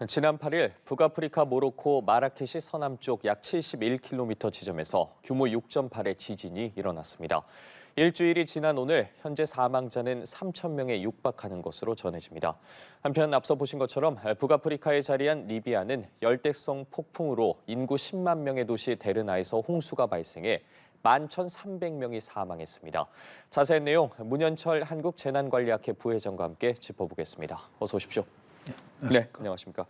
지난 8일 북아프리카 모로코 마라케시 서남쪽 약 71km 지점에서 규모 6.8의 지진이 일어났습니다. 일주일이 지난 오늘 현재 사망자는 3,000명에 육박하는 것으로 전해집니다. 한편 앞서 보신 것처럼 북아프리카에 자리한 리비아는 열대성 폭풍으로 인구 10만 명의 도시 데르나에서 홍수가 발생해 11,300명이 사망했습니다. 자세한 내용 문현철 한국재난관리학회 부회장과 함께 짚어보겠습니다. 어서 오십시오. 네, 안녕하십니까.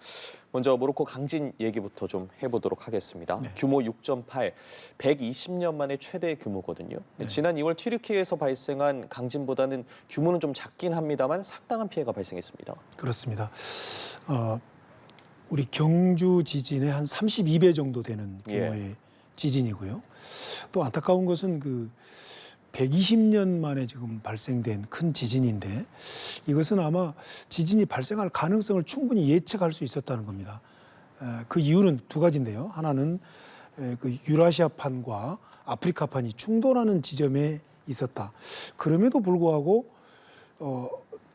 먼저 모로코 강진 얘기부터 좀 해보도록 하겠습니다. 네. 규모 6.8, 120년 만에 최대 규모거든요. 네. 지난 2월 튀르키예에서 발생한 강진보다는 규모는 좀 작긴 합니다만 상당한 피해가 발생했습니다. 그렇습니다. 우리 경주 지진의 한 32배 정도 되는 규모의 지진이고요. 또 안타까운 것은 120년 만에 지금 발생된 큰 지진인데 이것은 아마 지진이 발생할 가능성을 충분히 예측할 수 있었다는 겁니다. 그 이유는 두 가지인데요. 하나는 그 유라시아판과 아프리카판이 충돌하는 지점에 있었다. 그럼에도 불구하고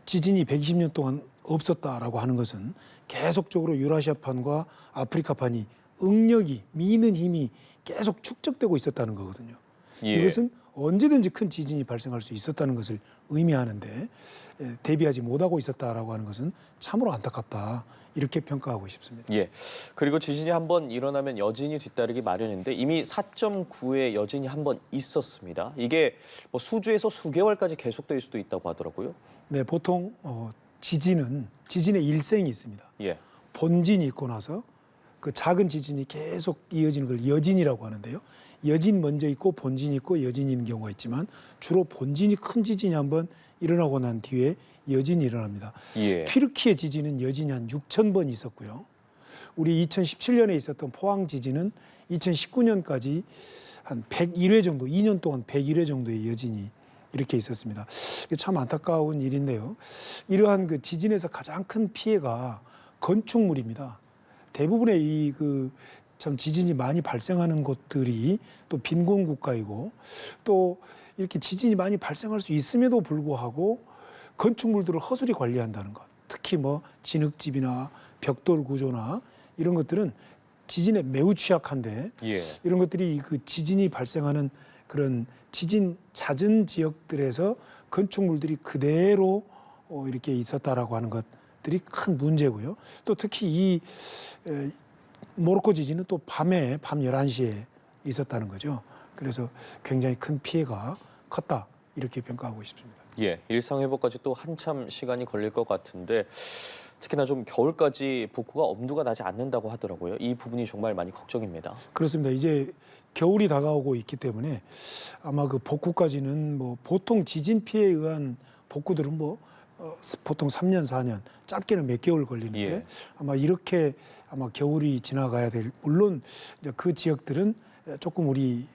지진이 120년 동안 없었다라고 하는 것은 계속적으로 유라시아판과 아프리카판이 응력이 미는 힘이 계속 축적되고 있었다는 거거든요. 이것은 언제든지 큰 지진이 발생할 수 있었다는 것을 의미하는데 대비하지 못하고 있었다라고 하는 것은 참으로 안타깝다 이렇게 평가하고 싶습니다. 예. 그리고 지진이 한번 일어나면 여진이 뒤따르기 마련인데 이미 4.9의 여진이 한번 있었습니다. 이게 뭐 수주에서 수개월까지 계속될 수도 있다고 하더라고요. 네, 보통 지진의 일생이 있습니다. 본진이 있고 나서 그 작은 지진이 계속 이어지는 걸 여진이라고 하는데요. 여진 먼저 있고 본진이 있고 여진이 있는 경우가 있지만 주로 본진이 큰 지진이 한번 일어나고 난 뒤에 여진이 일어납니다. 튀르키예 지진은 여진이 한 6,000번 있었고요. 우리 2017년에 있었던 포항 지진은 2019년까지 한 101회 정도, 2년 동안 101회 정도의 여진이 이렇게 있었습니다. 참 안타까운 일인데요. 이러한 그 지진에서 가장 큰 피해가 건축물입니다. 대부분의 참 지진이 많이 발생하는 곳들이 또 빈곤 국가이고 또 이렇게 지진이 많이 발생할 수 있음에도 불구하고 건축물들을 허술히 관리한다는 것. 특히 뭐 진흙집이나 벽돌 구조나 이런 것들은 지진에 매우 취약한데 이런 것들이 그 지진이 발생하는 그런 지진 잦은 지역들에서 건축물들이 그대로 이렇게 있었다라고 하는 것들이 큰 문제고요. 또 특히 이 모로코 지진은 또 밤 11시에 있었다는 거죠. 그래서 굉장히 큰 피해가 컸다 이렇게 평가하고 싶습니다. 일상 회복까지 또 한참 시간이 걸릴 것 같은데 특히나 좀 겨울까지 복구가 엄두가 나지 않는다고 하더라고요. 이 부분이 정말 많이 걱정입니다. 그렇습니다. 이제 겨울이 다가오고 있기 때문에 아마 그 복구까지는 뭐 보통 지진 피해에 의한 복구들은 보통 3년, 4년, 짧게는 몇 개월 걸리는데 아마 이렇게 겨울이 지나가야 될, 물론 이제 그 지역들은 조금 우리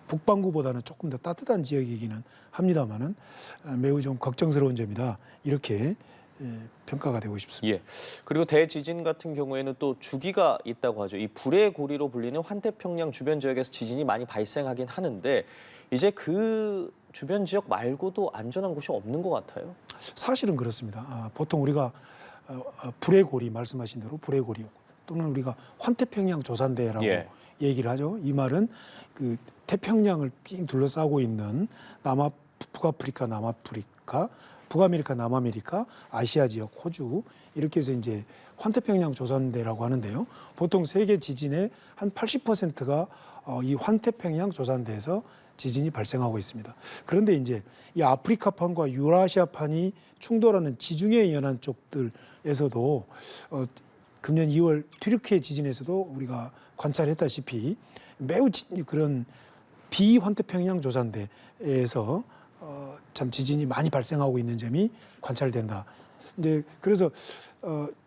북반구보다는 조금 더 따뜻한 지역이기는 합니다만은 매우 좀 걱정스러운 점이다. 이렇게 평가가 되고 싶습니다. 그리고 대지진 같은 경우에는 또 주기가 있다고 하죠. 이 불의 고리로 불리는 환태평양 주변 지역에서 지진이 많이 발생하긴 하는데 이제 그 주변 지역 말고도 안전한 곳이 없는 것 같아요. 사실은 그렇습니다. 보통 우리가 불의 고리 말씀하신 대로 불의 고리 또는 우리가 환태평양 조산대라고 얘기를 하죠. 이 말은 그 태평양을 삥 둘러싸고 있는 북아프리카, 남아프리카, 북아메리카, 남아메리카, 아시아 지역, 호주 이렇게 해서 이제 환태평양 조산대라고 하는데요. 보통 세계 지진의 한 80%가 이 환태평양 조산대에서 지진이 발생하고 있습니다. 그런데 이제 이 아프리카판과 유라시아판이 충돌하는 지중해 연안 쪽들에서도 금년 2월 튀르키예 지진에서도 우리가 관찰했다시피 매우 그런 비환태평양 조산대에서 참 지진이 많이 발생하고 있는 점이 관찰된다. 이제 그래서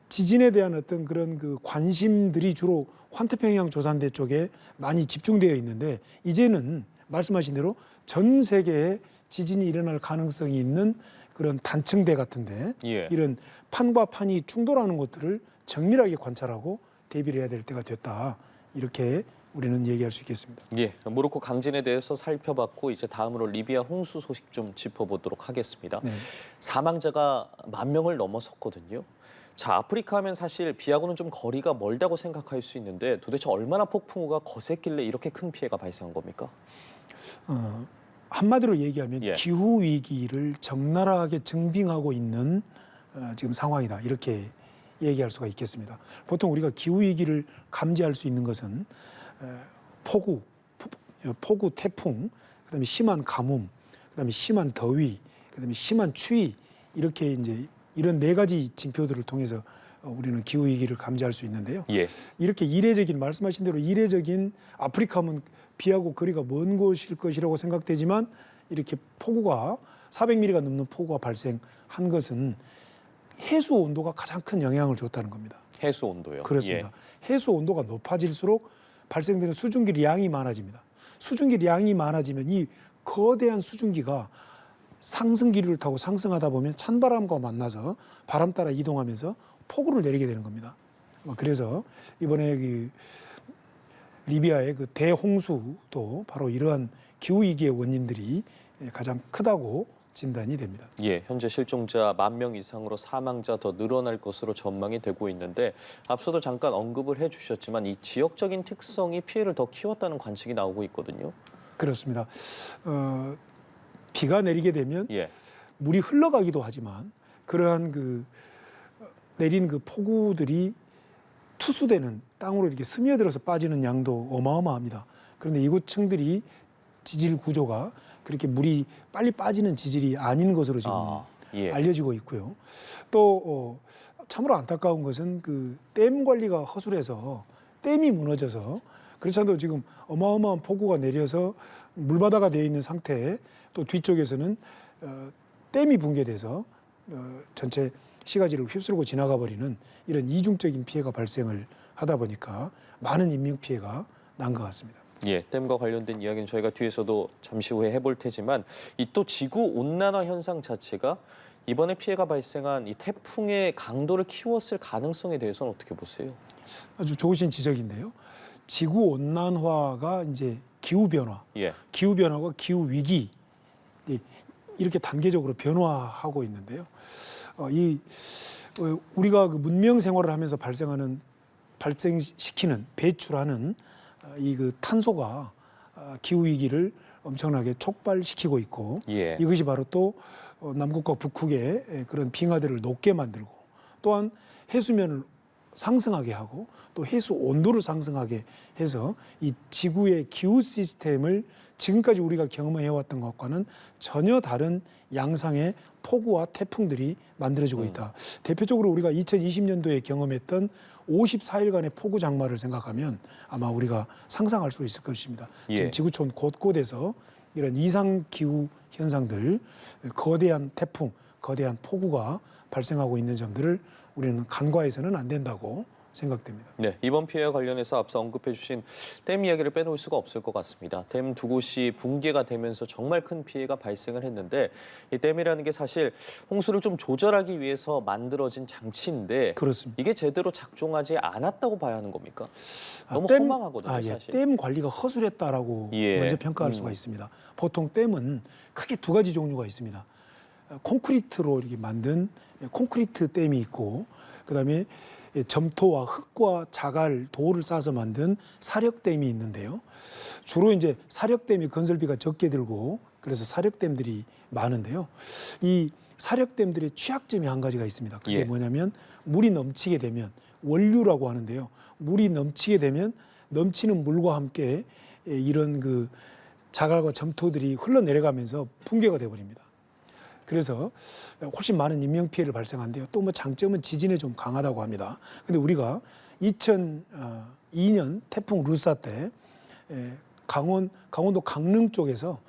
지진에 대한 어떤 그런 그 관심들이 주로 환태평양 조산대 쪽에 많이 집중되어 있는데 이제는 말씀하신 대로 전 세계에 지진이 일어날 가능성이 있는 그런 단층대 같은데 이런 판과 판이 충돌하는 것들을 정밀하게 관찰하고 대비를 해야 될 때가 됐다. 이렇게 우리는 얘기할 수 있겠습니다. 모로코 강진에 대해서 살펴봤고 이제 다음으로 리비아 홍수 소식 좀 짚어보도록 하겠습니다. 사망자가 10,000명을 넘어섰거든요. 자, 아프리카 하면 사실 비하고는 좀 거리가 멀다고 생각할 수 있는데 도대체 얼마나 폭풍우가 거셌길래 이렇게 큰 피해가 발생한 겁니까? 한마디로 얘기하면 예. 기후 위기를 적나라하게 증빙하고 있는 지금 상황이다. 이렇게 얘기할 수가 있겠습니다. 보통 우리가 기후 위기를 감지할 수 있는 것은 폭우, 태풍, 그다음에 심한 가뭄, 그다음에 심한 더위, 그다음에 심한 추위 이렇게 이제 이런 네 가지 징표들을 통해서 우리는 기후 위기를 감지할 수 있는데요. 예. 이렇게 이례적인 말씀하신 대로 이례적인 아프리카면 비하고 거리가 먼 곳일 것이라고 생각되지만 이렇게 폭우가 400mm가 넘는 폭우가 발생한 것은 해수 온도가 가장 큰 영향을 줬다는 겁니다. 해수 온도요. 그렇습니다. 예. 해수 온도가 높아질수록 발생되는 수증기 양이 많아집니다. 수증기 양이 많아지면 이 거대한 수증기가 상승 기류를 타고 상승하다 보면 찬바람과 만나서 바람 따라 이동하면서 폭우를 내리게 되는 겁니다. 그래서 이번에 그 리비아의 그 대홍수도 바로 이러한 기후 위기의 원인들이 가장 크다고 진단이 됩니다. 예, 현재 실종자 10,000명 이상으로 사망자 더 늘어날 것으로 전망이 되고 있는데 앞서도 잠깐 언급을 해주셨지만 이 지역적인 특성이 피해를 더 키웠다는 관측이 나오고 있거든요. 그렇습니다. 비가 내리게 되면 예. 물이 흘러가기도 하지만 그러한 그 내린 그 폭우들이 투수되는 땅으로 이렇게 스며들어서 빠지는 양도 어마어마합니다. 그런데 이곳층들이 지질 구조가 그렇게 물이 빨리 빠지는 지질이 아닌 것으로 지금 예. 알려지고 있고요. 또 참으로 안타까운 것은 그 댐 관리가 허술해서 댐이 무너져서 그렇지 않아도 지금 어마어마한 폭우가 내려서 물바다가 되어 있는 상태에 또 뒤쪽에서는 댐이 붕괴돼서 전체 시가지를 휩쓸고 지나가 버리는 이런 이중적인 피해가 발생을 하다 보니까 많은 인명 피해가 난 것 같습니다. 예, 댐과 관련된 이야기는 저희가 뒤에서도 잠시 후에 해볼 테지만 이 또 지구 온난화 현상 자체가 이번에 피해가 발생한 이 태풍의 강도를 키웠을 가능성에 대해서는 어떻게 보세요? 아주 좋으신 지적인데요. 지구 온난화가 이제 기후 변화, 예. 기후 변화가 기후 위기 이렇게 단계적으로 변화하고 있는데요. 우리가 그 문명 생활을 하면서 발생시키는 배출하는 이 그 탄소가 기후 위기를 엄청나게 촉발시키고 있고 예. 이것이 바로 또 남극과 북극의 그런 빙하들을 높게 만들고 또한 해수면을 상승하게 하고 또 해수 온도를 상승하게 해서 이 지구의 기후 시스템을 지금까지 우리가 경험해왔던 것과는 전혀 다른 양상의 폭우와 태풍들이 만들어지고 있다. 대표적으로 우리가 2020년도에 경험했던 54일간의 폭우 장마를 생각하면 아마 우리가 상상할 수 있을 것입니다. 예. 지금 지구촌 곳곳에서 이런 이상 기후 현상들, 거대한 태풍, 거대한 폭우가 발생하고 있는 점들을 우리는 간과해서는 안 된다고 생각됩니다. 네, 이번 피해와 관련해서 앞서 언급해 주신 댐 이야기를 빼놓을 수가 없을 것 같습니다. 댐 두 곳이 붕괴가 되면서 정말 큰 피해가 발생을 했는데 이 댐이라는 게 사실 홍수를 좀 조절하기 위해서 만들어진 장치인데 그렇습니다. 이게 제대로 작동하지 않았다고 봐야 하는 겁니까? 너무 댐, 허망하거든요, 예, 사실. 댐 관리가 허술했다라고 예. 먼저 평가할 수가 있습니다. 보통 댐은 크게 두 가지 종류가 있습니다. 콘크리트로 이렇게 만든 콘크리트 댐이 있고 그다음에 점토와 흙과 자갈, 돌을 싸서 만든 사력댐이 있는데요. 주로 이제 사력댐이 건설비가 적게 들고 그래서 사력댐들이 많은데요. 이 사력댐들의 취약점이 한 가지가 있습니다. 그게 예. 뭐냐면 물이 넘치게 되면 원류라고 하는데요. 물이 넘치게 되면 넘치는 물과 함께 이런 그 자갈과 점토들이 흘러내려가면서 붕괴가 되어버립니다. 그래서 훨씬 많은 인명 피해를 발생한대요. 또 뭐 장점은 지진에 좀 강하다고 합니다. 근데 우리가 2002년 태풍 루사 때 강원도 강릉 쪽에서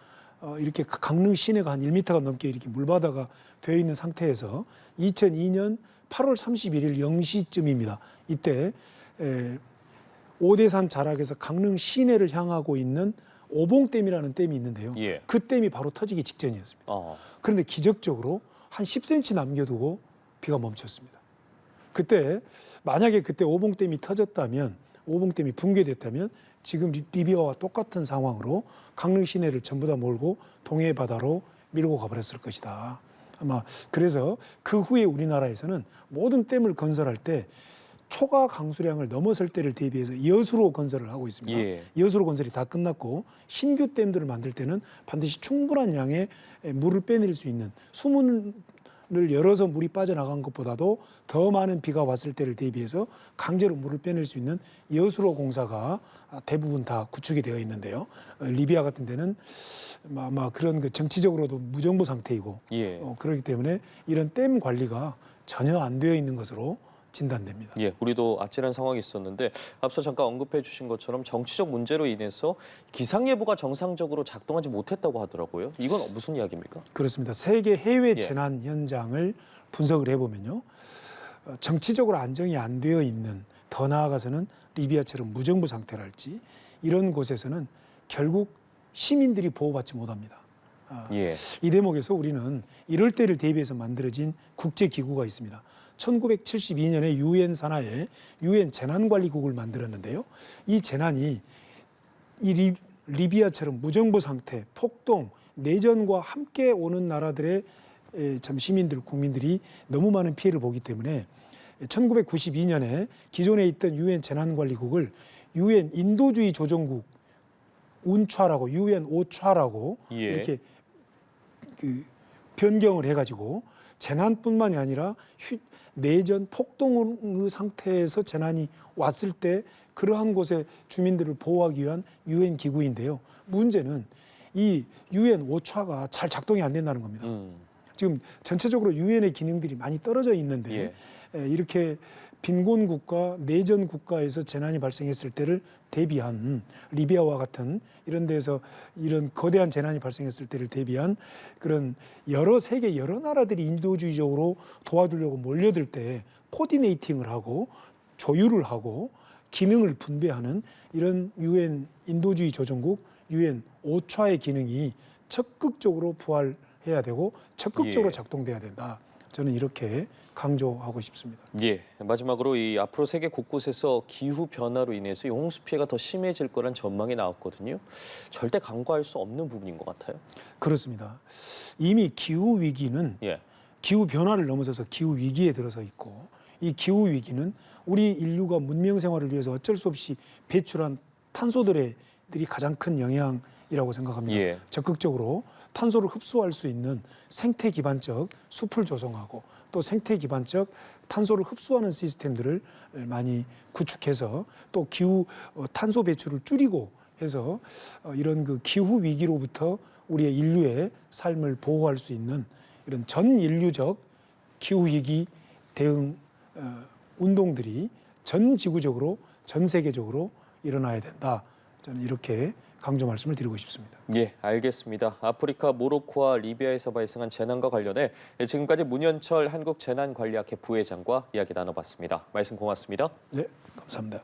이렇게 강릉 시내가 한 1m가 넘게 이렇게 물바다가 되어 있는 상태에서 2002년 8월 31일 0시쯤입니다. 이때 오대산 자락에서 강릉 시내를 향하고 있는 오봉댐이라는 댐이 있는데요. 예. 그 댐이 바로 터지기 직전이었습니다. 그런데 기적적으로 한 10cm 남겨두고 비가 멈췄습니다. 그때 만약에 그때 오봉댐이 터졌다면, 오봉댐이 붕괴됐다면 지금 리비아와 똑같은 상황으로 강릉 시내를 전부 다 몰고 동해 바다로 밀고 가버렸을 것이다. 아마 그래서 그 후에 우리나라에서는 모든 댐을 건설할 때 초과 강수량을 넘어설 때를 대비해서 여수로 건설을 하고 있습니다. 예. 여수로 건설이 다 끝났고 신규 댐들을 만들 때는 반드시 충분한 양의 물을 빼낼 수 있는 수문을 열어서 물이 빠져나간 것보다도 더 많은 비가 왔을 때를 대비해서 강제로 물을 빼낼 수 있는 여수로 공사가 대부분 다 구축이 되어 있는데요. 리비아 같은 데는 아마 그런 그 정치적으로도 무정부 상태이고 예. 그렇기 때문에 이런 댐 관리가 전혀 안 되어 있는 것으로 진단됩니다. 예, 우리도 아찔한 상황이 있었는데 앞서 잠깐 언급해 주신 것처럼 정치적 문제로 인해서 기상예보가 정상적으로 작동하지 못했다고 하더라고요. 이건 무슨 이야기입니까? 그렇습니다. 세계 해외 예. 재난 현장을 분석을 해보면요. 정치적으로 안정이 안 되어 있는, 더 나아가서는 리비아처럼 무정부 상태랄지 이런 곳에서는 결국 시민들이 보호받지 못합니다. 예. 이 대목에서 우리는 이럴 때를 대비해서 만들어진 국제기구가 있습니다. 1972년에 유엔 산하에 유엔 재난관리국을 만들었는데요. 이 재난이 이 리비아처럼 무정부 상태, 폭동, 내전과 함께 오는 나라들의 참 시민들, 국민들이 너무 많은 피해를 보기 때문에 1992년에 기존에 있던 유엔 재난관리국을 유엔 인도주의 조정국 운차라고 유엔 오차라고 예. 이렇게 그 변경을 해가지고 재난뿐만이 아니라 내전 폭동의 상태에서 재난이 왔을 때 그러한 곳에 주민들을 보호하기 위한 유엔 기구인데요. 문제는 이 유엔 오차가 잘 작동이 안 된다는 겁니다. 지금 전체적으로 유엔의 기능들이 많이 떨어져 있는데 이렇게 빈곤 국가, 내전 국가에서 재난이 발생했을 때를 대비한 리비아와 같은 이런 데서 이런 거대한 재난이 발생했을 때를 대비한 그런 세계 여러 나라들이 인도주의적으로 도와주려고 몰려들 때 코디네이팅을 하고 조율을 하고 기능을 분배하는 이런 유엔 인도주의 조정국 유엔 오차의 기능이 적극적으로 부활해야 되고 적극적으로 작동돼야 된다. 저는 이렇게 강조하고 싶습니다. 예, 마지막으로 이 앞으로 세계 곳곳에서 기후 변화로 인해서 이 홍수 피해가 더 심해질 거란 전망이 나왔거든요. 절대 간과할 수 없는 부분인 것 같아요. 그렇습니다. 이미 기후 위기는 기후 변화를 넘어서서 기후 위기에 들어서 있고 이 기후 위기는 우리 인류가 문명 생활을 위해서 어쩔 수 없이 배출한 탄소들이 가장 큰 영향이라고 생각합니다. 적극적으로 탄소를 흡수할 수 있는 생태 기반적 숲을 조성하고 또 생태 기반적 탄소를 흡수하는 시스템들을 많이 구축해서 또 기후 탄소 배출을 줄이고 해서 이런 그 기후 위기로부터 우리의 인류의 삶을 보호할 수 있는 이런 전 인류적 기후 위기 대응 운동들이 전 지구적으로 전 세계적으로 일어나야 된다. 저는 이렇게 강조 말씀을 드리고 싶습니다. 예, 알겠습니다. 아프리카 모로코와 리비아에서 발생한 재난과 관련해 지금까지 문현철 한국재난관리학회 부회장과 이야기 나눠봤습니다. 말씀 고맙습니다. 네, 감사합니다.